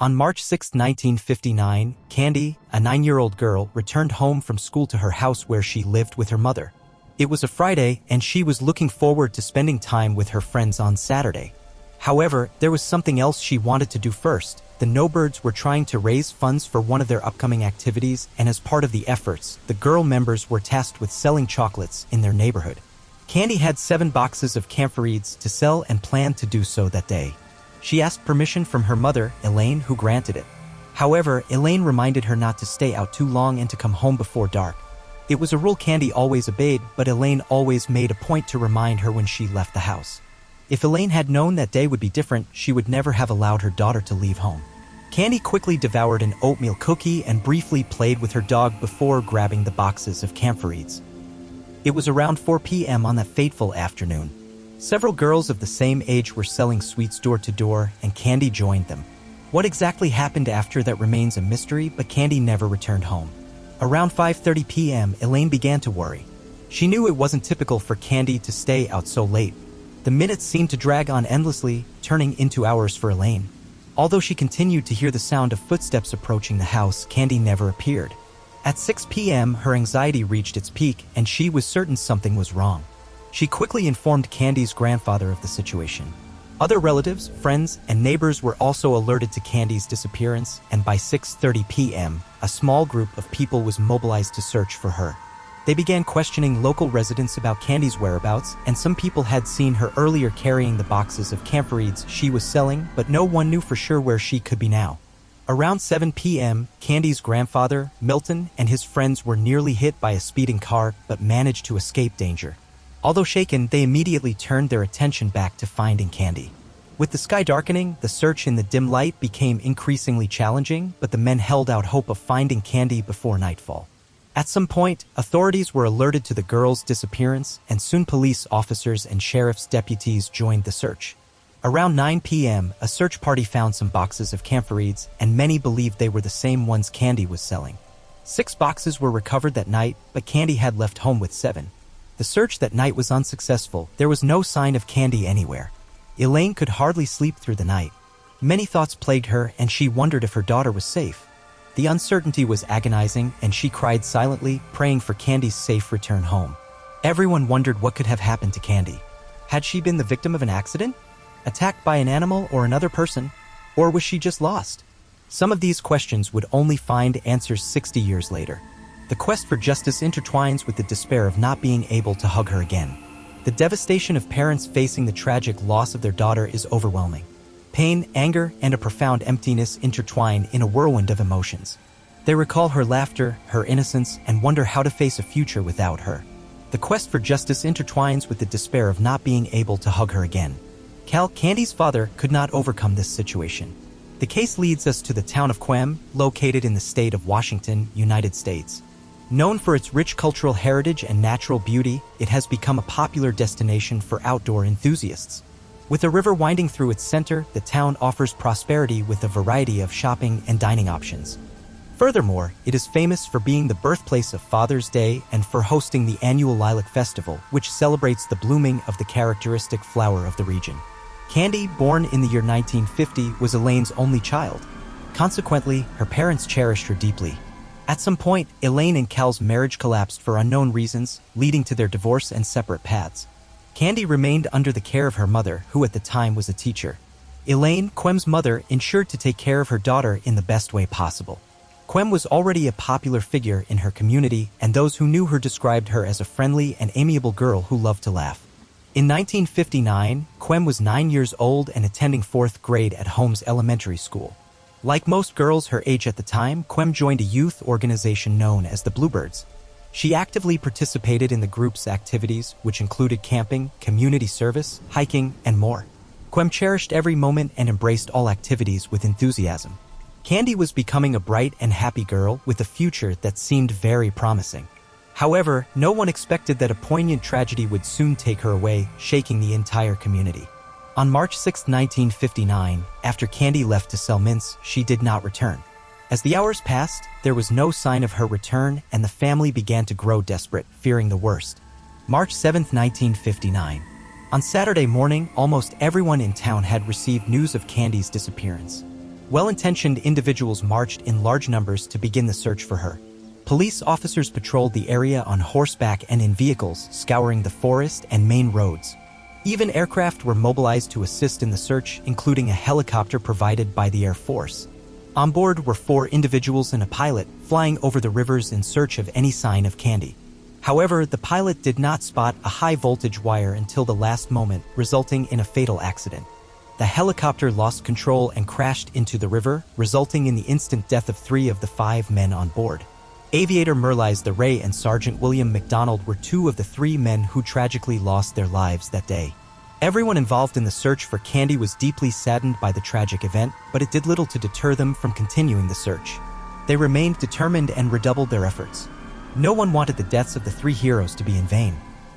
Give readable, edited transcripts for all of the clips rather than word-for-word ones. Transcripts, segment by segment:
On March 6, 1959, Candy, a 9-year-old girl, returned home from school to her house where she lived with her mother. It was a Friday, and she was looking forward to spending time with her friends on Saturday. However, there was something else she wanted to do first. The Snowbirds were trying to raise funds for one of their upcoming activities, and as part of the efforts, the girl members were tasked with selling chocolates in their neighborhood. Candy had 7 boxes of camphorides to sell and planned to do so that day. She asked permission from her mother, Elaine, who granted it. However, Elaine reminded her not to stay out too long and to come home before dark. It was a rule Candy always obeyed, but Elaine always made a point to remind her when she left the house. If Elaine had known that day would be different, she would never have allowed her daughter to leave home. Candy quickly devoured an oatmeal cookie and briefly played with her dog before grabbing the boxes of camphorides. It was around 4 p.m. on that fateful afternoon. Several girls of the same age were selling sweets door to door, and Candy joined them. What exactly happened after that remains a mystery, but Candy never returned home. Around 5:30 p.m., Elaine began to worry. She knew it wasn't typical for Candy to stay out so late. The minutes seemed to drag on endlessly, turning into hours for Elaine. Although she continued to hear the sound of footsteps approaching the house, Candy never appeared. At 6 p.m., her anxiety reached its peak, and she was certain something was wrong. She quickly informed Candy's grandfather of the situation. Other relatives, friends, and neighbors were also alerted to Candy's disappearance, and by 6:30 p.m., a small group of people was mobilized to search for her. They began questioning local residents about Candy's whereabouts, and some people had seen her earlier carrying the boxes of camphorides she was selling, but no one knew for sure where she could be now. Around 7 p.m., Candy's grandfather, Milton, and his friends were nearly hit by a speeding car but managed to escape danger. Although shaken, they immediately turned their attention back to finding Candy. With the sky darkening, the search in the dim light became increasingly challenging, but the men held out hope of finding Candy before nightfall. At some point, authorities were alerted to the girl's disappearance, and soon police officers and sheriff's deputies joined the search. Around 9 p.m., a search party found some boxes of camphorides, and many believed they were the same ones Candy was selling. 6 boxes were recovered that night, but Candy had left home with 7. The search that night was unsuccessful. There was no sign of Candy anywhere. Elaine could hardly sleep through the night. Many thoughts plagued her, and she wondered if her daughter was safe. The uncertainty was agonizing, and she cried silently, praying for Candy's safe return home. Everyone wondered what could have happened to Candy. Had she been the victim of an accident? Attacked by an animal or another person? Or was she just lost? Some of these questions would only find answers 60 years later. The quest for justice intertwines with the despair of not being able to hug her again. The devastation of parents facing the tragic loss of their daughter is overwhelming. Pain, anger, and a profound emptiness intertwine in a whirlwind of emotions. They recall her laughter, her innocence, and wonder how to face a future without her. The quest for justice intertwines with the despair of not being able to hug her again. Candy's father could not overcome this situation. The case leads us to the town of Quem, located in the state of Washington, United States. Known for its rich cultural heritage and natural beauty, it has become a popular destination for outdoor enthusiasts. With a river winding through its center, the town offers prosperity with a variety of shopping and dining options. Furthermore, it is famous for being the birthplace of Father's Day and for hosting the annual Lilac Festival, which celebrates the blooming of the characteristic flower of the region. Candy, born in the year 1950, was Elaine's only child. Consequently, her parents cherished her deeply. At some point, Elaine and Cal's marriage collapsed for unknown reasons, leading to their divorce and separate paths. Candy remained under the care of her mother, who at the time was a teacher. Elaine, Quem's mother, ensured to take care of her daughter in the best way possible. Quem was already a popular figure in her community, and those who knew her described her as a friendly and amiable girl who loved to laugh. In 1959, Quem was 9 years old and attending 4th grade at Holmes Elementary School. Like most girls her age at the time, Quem joined a youth organization known as the Bluebirds. She actively participated in the group's activities, which included camping, community service, hiking, and more. Quem cherished every moment and embraced all activities with enthusiasm. Candy was becoming a bright and happy girl with a future that seemed very promising. However, no one expected that a poignant tragedy would soon take her away, shaking the entire community. On March 6, 1959, after Candy left to sell mints, she did not return. As the hours passed, there was no sign of her return, and the family began to grow desperate, fearing the worst. March 7, 1959. On Saturday morning, almost everyone in town had received news of Candy's disappearance. Well-intentioned individuals marched in large numbers to begin the search for her. Police officers patrolled the area on horseback and in vehicles, scouring the forest and main roads. Even aircraft were mobilized to assist in the search, including a helicopter provided by the Air Force. On board were 4 individuals and a pilot, flying over the rivers in search of any sign of Candy. However, the pilot did not spot a high-voltage wire until the last moment, resulting in a fatal accident. The helicopter lost control and crashed into the river, resulting in the instant death of 3 of the 5 men on board. Aviator Merlise the Ray and Sergeant William McDonald were 2 of the 3 men who tragically lost their lives that day. Everyone involved in the search for Candy was deeply saddened by the tragic event, but it did little to deter them from continuing the search. They remained determined and redoubled their efforts. No one wanted the deaths of the 3 heroes to be in vain.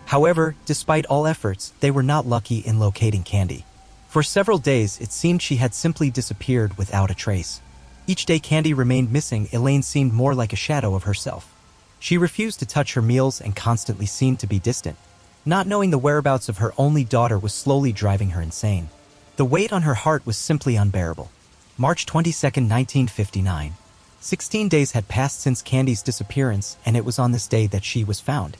However, despite all efforts, they were not lucky in locating Candy. For several days, it seemed she had simply disappeared without a trace. Each day Candy remained missing, Elaine seemed more like a shadow of herself. She refused to touch her meals and constantly seemed to be distant. Not knowing the whereabouts of her only daughter was slowly driving her insane. The weight on her heart was simply unbearable. March 22, 1959. 16 days had passed since Candy's disappearance, and it was on this day that she was found.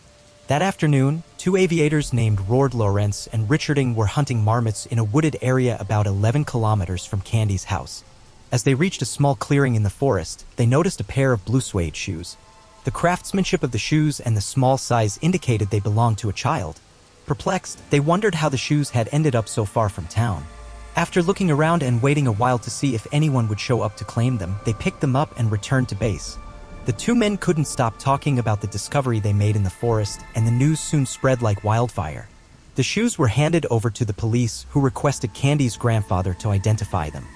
That afternoon, 2 aviators named Roard Lawrence and Richarding were hunting marmots in a wooded area about 11 kilometers from Candy's house. As they reached a small clearing in the forest, they noticed a pair of blue suede shoes. The craftsmanship of the shoes and the small size indicated they belonged to a child. Perplexed, they wondered how the shoes had ended up so far from town. After looking around and waiting a while to see if anyone would show up to claim them, they picked them up and returned to base. The 2 men couldn't stop talking about the discovery they made in the forest, and the news soon spread like wildfire. The shoes were handed over to the police, who requested Candy's grandfather to identify them.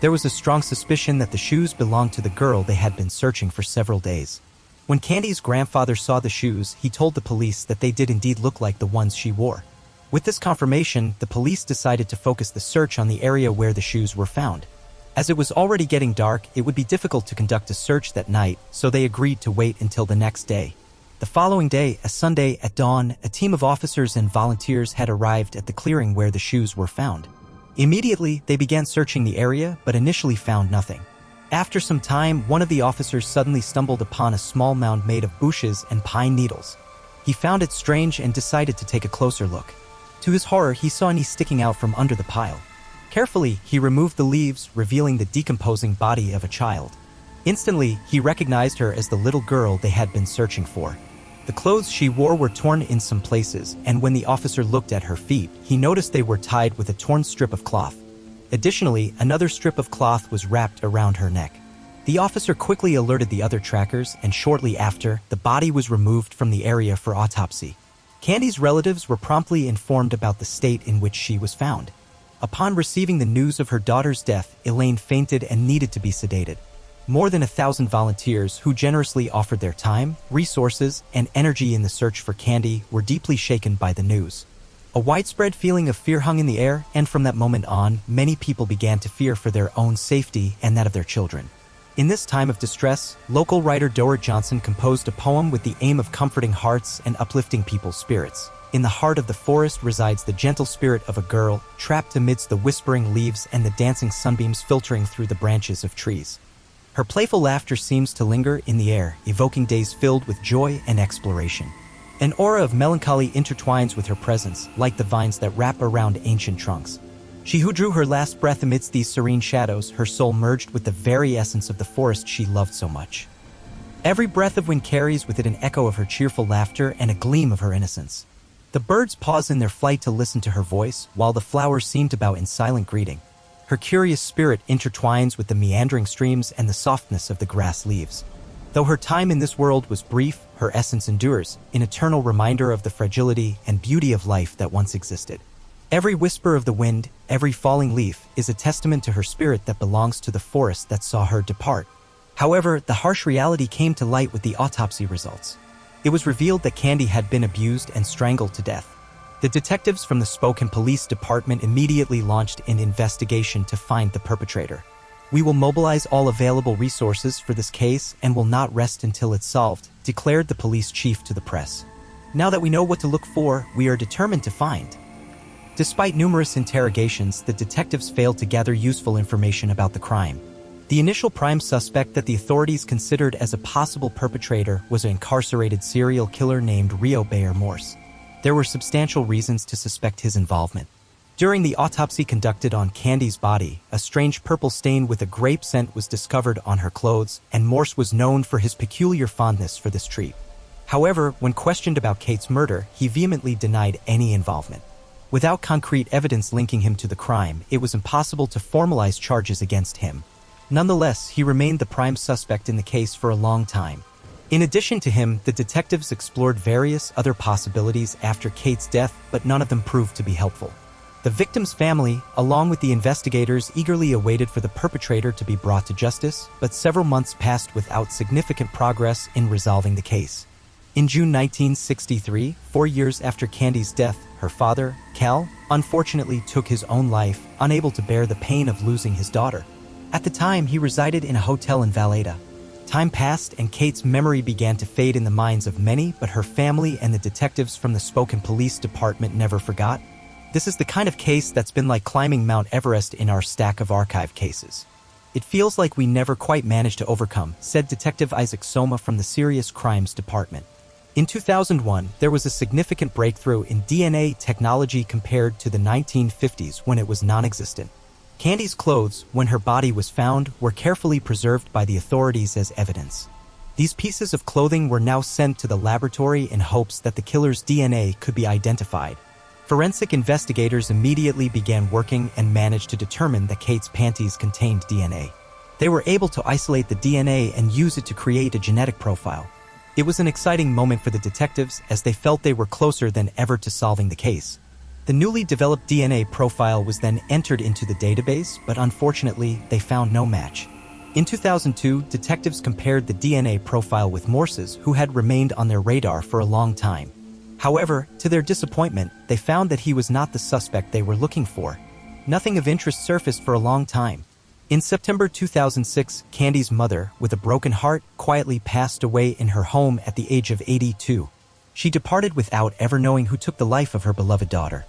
There was a strong suspicion that the shoes belonged to the girl they had been searching for several days. When Candy's grandfather saw the shoes, he told the police that they did indeed look like the ones she wore. With this confirmation, the police decided to focus the search on the area where the shoes were found. As it was already getting dark, it would be difficult to conduct a search that night, so they agreed to wait until the next day. The following day, a Sunday at dawn, a team of officers and volunteers had arrived at the clearing where the shoes were found. Immediately, they began searching the area, but initially found nothing. After some time, one of the officers suddenly stumbled upon a small mound made of bushes and pine needles. He found it strange and decided to take a closer look. To his horror, he saw a knee sticking out from under the pile. Carefully, he removed the leaves, revealing the decomposing body of a child. Instantly, he recognized her as the little girl they had been searching for. The clothes she wore were torn in some places, and when the officer looked at her feet, he noticed they were tied with a torn strip of cloth. Additionally, another strip of cloth was wrapped around her neck. The officer quickly alerted the other trackers, and shortly after, the body was removed from the area for autopsy. Candy's relatives were promptly informed about the state in which she was found. Upon receiving the news of her daughter's death, Elaine fainted and needed to be sedated. More than 1,000 volunteers who generously offered their time, resources, and energy in the search for Candy were deeply shaken by the news. A widespread feeling of fear hung in the air, and from that moment on, many people began to fear for their own safety and that of their children. In this time of distress, local writer Dorrit Johnson composed a poem with the aim of comforting hearts and uplifting people's spirits. In the heart of the forest resides the gentle spirit of a girl, trapped amidst the whispering leaves and the dancing sunbeams filtering through the branches of trees. Her playful laughter seems to linger in the air, evoking days filled with joy and exploration. An aura of melancholy intertwines with her presence, like the vines that wrap around ancient trunks. She who drew her last breath amidst these serene shadows, her soul merged with the very essence of the forest she loved so much. Every breath of wind carries with it an echo of her cheerful laughter and a gleam of her innocence. The birds pause in their flight to listen to her voice, while the flowers seem to bow in silent greeting. Her curious spirit intertwines with the meandering streams and the softness of the grass leaves. Though her time in this world was brief, her essence endures, an eternal reminder of the fragility and beauty of life that once existed. Every whisper of the wind, every falling leaf, is a testament to her spirit that belongs to the forest that saw her depart. However, the harsh reality came to light with the autopsy results. It was revealed that Candy had been abused and strangled to death. The detectives from the Spokane Police Department immediately launched an investigation to find the perpetrator. "We will mobilize all available resources for this case and will not rest until it's solved," declared the police chief to the press. "Now that we know what to look for, we are determined to find." Despite numerous interrogations, the detectives failed to gather useful information about the crime. The initial prime suspect that the authorities considered as a possible perpetrator was an incarcerated serial killer named Rio Bayer Morse. There were substantial reasons to suspect his involvement. During the autopsy conducted on Candy's body, a strange purple stain with a grape scent was discovered on her clothes, and Morse was known for his peculiar fondness for this treat. However, when questioned about Kate's murder, he vehemently denied any involvement. Without concrete evidence linking him to the crime, it was impossible to formalize charges against him. Nonetheless, he remained the prime suspect in the case for a long time. In addition to him, the detectives explored various other possibilities after Kate's death, but none of them proved to be helpful. The victim's family, along with the investigators, eagerly awaited for the perpetrator to be brought to justice, but several months passed without significant progress in resolving the case. In June 1963, 4 years after Candy's death, her father, Cal, unfortunately took his own life, unable to bear the pain of losing his daughter. At the time, he resided in a hotel in Valletta. Time passed and Kate's memory began to fade in the minds of many, but her family and the detectives from the Spokane Police Department never forgot. This is the kind of case that's been like climbing Mount Everest in our stack of archive cases. It feels like we never quite managed to overcome, said Detective Isaac Soma from the Serious Crimes Department. In 2001, there was a significant breakthrough in DNA technology compared to the 1950s when it was non-existent. Candy's clothes, when her body was found, were carefully preserved by the authorities as evidence. These pieces of clothing were now sent to the laboratory in hopes that the killer's DNA could be identified. Forensic investigators immediately began working and managed to determine that Kate's panties contained DNA. They were able to isolate the DNA and use it to create a genetic profile. It was an exciting moment for the detectives as they felt they were closer than ever to solving the case. The newly developed DNA profile was then entered into the database, but unfortunately, they found no match. In 2002, detectives compared the DNA profile with Morse's, who had remained on their radar for a long time. However, to their disappointment, they found that he was not the suspect they were looking for. Nothing of interest surfaced for a long time. In September 2006, Candy's mother, with a broken heart, quietly passed away in her home at the age of 82. She departed without ever knowing who took the life of her beloved daughter.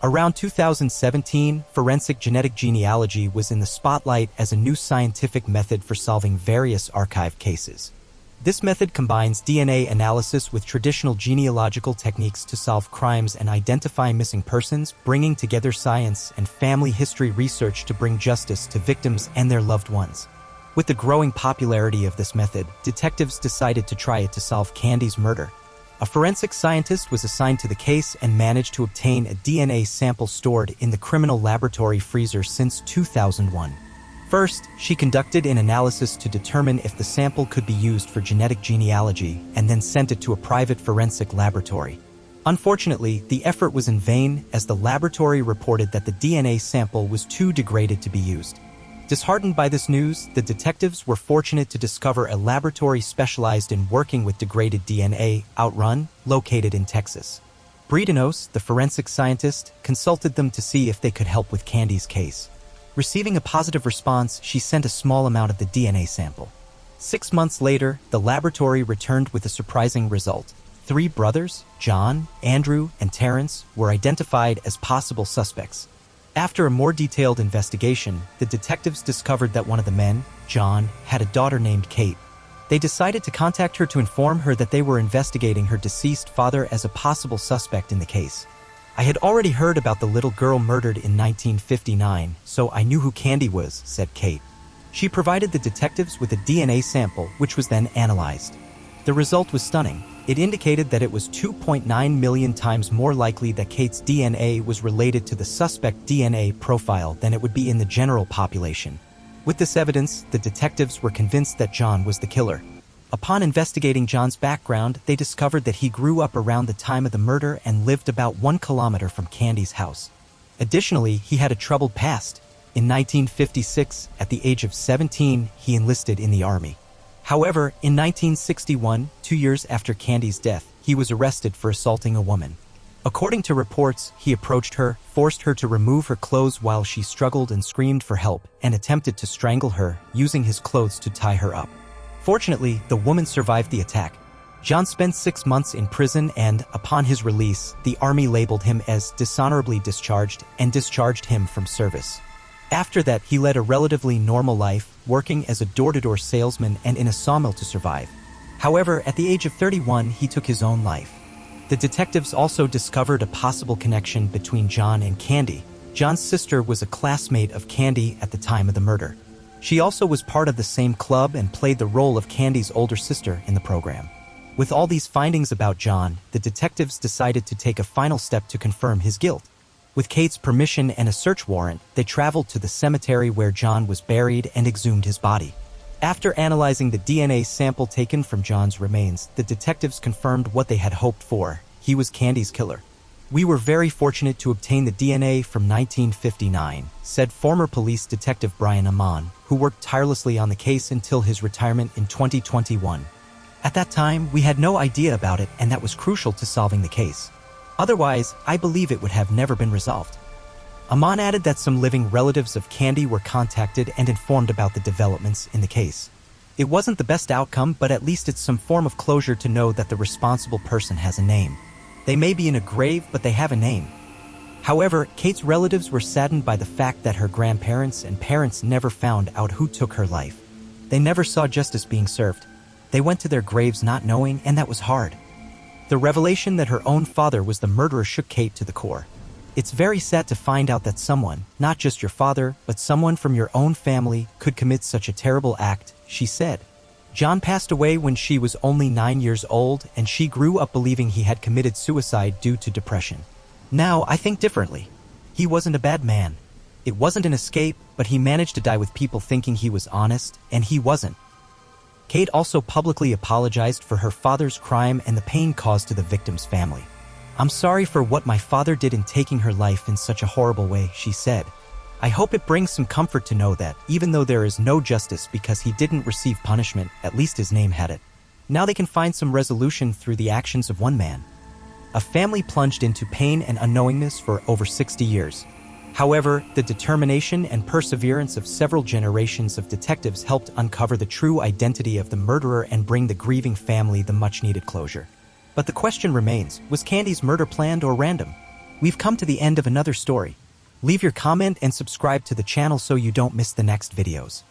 Around 2017, forensic genetic genealogy was in the spotlight as a new scientific method for solving various archive cases. This method combines DNA analysis with traditional genealogical techniques to solve crimes and identify missing persons, bringing together science and family history research to bring justice to victims and their loved ones. With the growing popularity of this method, detectives decided to try it to solve Candy's murder. A forensic scientist was assigned to the case and managed to obtain a DNA sample stored in the criminal laboratory freezer since 2001. First, she conducted an analysis to determine if the sample could be used for genetic genealogy and then sent it to a private forensic laboratory. Unfortunately, the effort was in vain as the laboratory reported that the DNA sample was too degraded to be used. Disheartened by this news, the detectives were fortunate to discover a laboratory specialized in working with degraded DNA, Outrun, located in Texas. Bridanos, the forensic scientist, consulted them to see if they could help with Candy's case. Receiving a positive response, she sent a small amount of the DNA sample. 6 months later, the laboratory returned with a surprising result. 3 brothers, John, Andrew, and Terrence, were identified as possible suspects. After a more detailed investigation, the detectives discovered that one of the men, John, had a daughter named Kate. They decided to contact her to inform her that they were investigating her deceased father as a possible suspect in the case. I had already heard about the little girl murdered in 1959, so I knew who Candy was, said Kate. She provided the detectives with a DNA sample, which was then analyzed. The result was stunning. It indicated that it was 2.9 million times more likely that Kate's DNA was related to the suspect DNA profile than it would be in the general population. With this evidence, the detectives were convinced that John was the killer. Upon investigating John's background, they discovered that he grew up around the time of the murder and lived about 1 kilometer from Candy's house. Additionally, he had a troubled past. In 1956, at the age of 17, he enlisted in the Army. However, in 1961, 2 years after Candy's death, he was arrested for assaulting a woman. According to reports, he approached her, forced her to remove her clothes while she struggled and screamed for help, and attempted to strangle her, using his clothes to tie her up. Fortunately, the woman survived the attack. John spent 6 months in prison and, upon his release, the Army labeled him as dishonorably discharged and discharged him from service. After that, he led a relatively normal life, working as a door-to-door salesman and in a sawmill to survive. However, at the age of 31, he took his own life. The detectives also discovered a possible connection between John and Candy. John's sister was a classmate of Candy at the time of the murder. She also was part of the same club and played the role of Candy's older sister in the program. With all these findings about John, the detectives decided to take a final step to confirm his guilt. With Kate's permission and a search warrant, they traveled to the cemetery where John was buried and exhumed his body. After analyzing the DNA sample taken from John's remains, the detectives confirmed what they had hoped for. He was Candy's killer. "We were very fortunate to obtain the DNA from 1959, said former police detective Brian Amon, who worked tirelessly on the case until his retirement in 2021. At that time, we had no idea about it, and that was crucial to solving the case. Otherwise, I believe it would have never been resolved." Amon added that some living relatives of Candy were contacted and informed about the developments in the case. "It wasn't the best outcome, but at least it's some form of closure to know that the responsible person has a name. They may be in a grave, but they have a name." However, Kate's relatives were saddened by the fact that her grandparents and parents never found out who took her life. They never saw justice being served. They went to their graves not knowing, and that was hard. The revelation that her own father was the murderer shook Kate to the core. "It's very sad to find out that someone, not just your father, but someone from your own family, could commit such a terrible act," she said. John passed away when she was only 9 years old, and she grew up believing he had committed suicide due to depression. "Now, I think differently. He wasn't a bad man. It wasn't an escape, but he managed to die with people thinking he was honest, and he wasn't." Kate also publicly apologized for her father's crime and the pain caused to the victim's family. "I'm sorry for what my father did in taking her life in such a horrible way," she said. "I hope it brings some comfort to know that, even though there is no justice because he didn't receive punishment, at least his name had it. Now they can find some resolution through the actions of one man." A family plunged into pain and unknowingness for over 60 years. However, the determination and perseverance of several generations of detectives helped uncover the true identity of the murderer and bring the grieving family the much-needed closure. But the question remains, was Candy's murder planned or random? We've come to the end of another story. Leave your comment and subscribe to the channel so you don't miss the next videos.